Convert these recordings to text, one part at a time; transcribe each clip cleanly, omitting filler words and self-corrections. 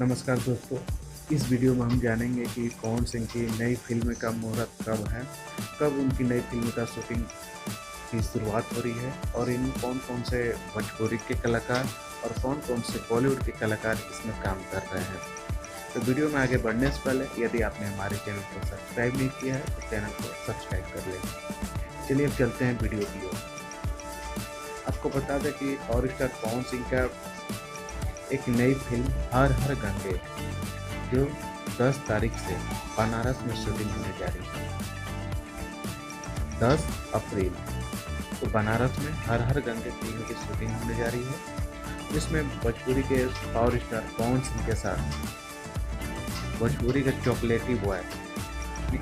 नमस्कार दोस्तों, इस वीडियो में हम जानेंगे कि पवन सिंह की नई फिल्म का मुहूर्त कब है, कब उनकी नई फिल्म का शूटिंग की शुरुआत हो रही है और इनमें कौन कौन से भोजपुरी के कलाकार और कौन कौन से बॉलीवुड के कलाकार इसमें काम कर रहे हैं। तो वीडियो में आगे बढ़ने से पहले यदि आपने हमारे चैनल को सब्सक्राइब नहीं किया है तो चैनल को सब्सक्राइब कर लें। चलिए अब चलते हैं वीडियो की ओर। आपको बता दें कि पावर स्टार पवन सिंह का एक नई फिल्म हर हर गंगे जो 10 तारीख से बनारस में शूटिंग होने जा रही है। 10 अप्रैल तो बनारस में हर हर गंगे फिल्म की शूटिंग होने जा रही है, जिसमें भोजपुरी के पावर स्टार पवन सिंह के साथ भोजपुरी के चॉकलेटी बॉय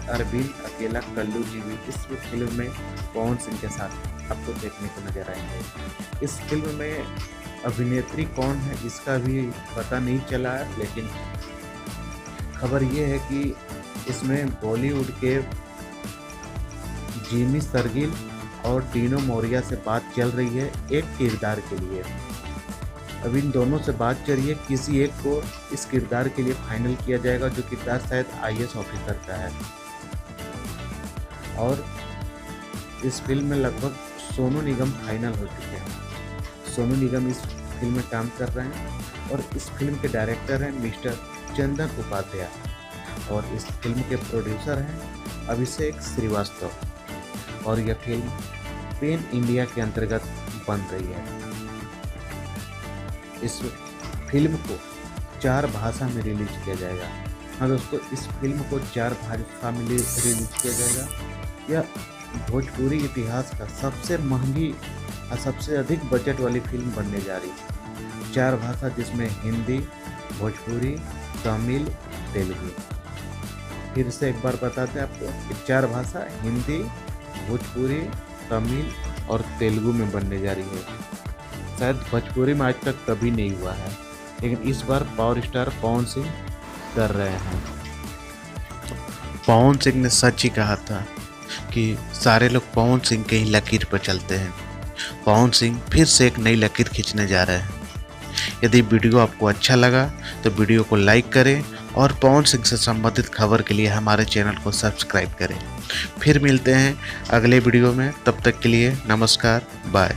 अरविंद अकेला कल्लू जी भी इस फिल्म में पवन सिंह के साथ आपको देखने को नजर आएंगे। इस फिल्म में अभिनेत्री कौन है इसका भी पता नहीं चला है, लेकिन खबर ये है कि इसमें बॉलीवुड के जिमी सरगिल और टीनो मोरिया से बात चल रही है एक किरदार के लिए। अब इन दोनों से बात चल रही है, किसी एक को इस किरदार के लिए फाइनल किया जाएगा, जो किरदार शायद आईएएस ऑफिसर का है। और इस फिल्म में लगभग सोनू निगम फाइनल हो चुके हैं। सोनू निगम इस फिल्म में काम कर रहे हैं और इस फिल्म के डायरेक्टर हैं मिस्टर चंदन उपाध्याय और इस फिल्म के प्रोड्यूसर हैं अभिषेक श्रीवास्तव और यह फिल्म पेन इंडिया के अंतर्गत बन रही है। इस फिल्म को 4 भाषा में रिलीज किया जाएगा। हाँ दोस्तों, इस फिल्म को 4 भाषा में रिलीज किया जाएगा। यह भोजपुरी इतिहास का सबसे महंगी और सबसे अधिक बजट वाली फिल्म बनने जा रही है। 4 भाषा, जिसमें हिंदी, भोजपुरी, तमिल, तेलुगु। फिर से एक बार बताते हैं आपको कि 4 भाषा हिंदी, भोजपुरी, तमिल और तेलुगु में बनने जा रही है। शायद भोजपुरी में आज तक कभी नहीं हुआ है, लेकिन इस बार पावर स्टार पवन सिंह कर रहे हैं। पवन सिंह ने सच ही कहा था कि सारे लोग पवन सिंह के ही लकीर पर चलते हैं। पवन सिंह फिर से एक नई लकीर खींचने जा रहे हैं। यदि वीडियो आपको अच्छा लगा तो वीडियो को लाइक करें और पवन सिंह से संबंधित खबर के लिए हमारे चैनल को सब्सक्राइब करें। फिर मिलते हैं अगले वीडियो में, तब तक के लिए नमस्कार, बाय।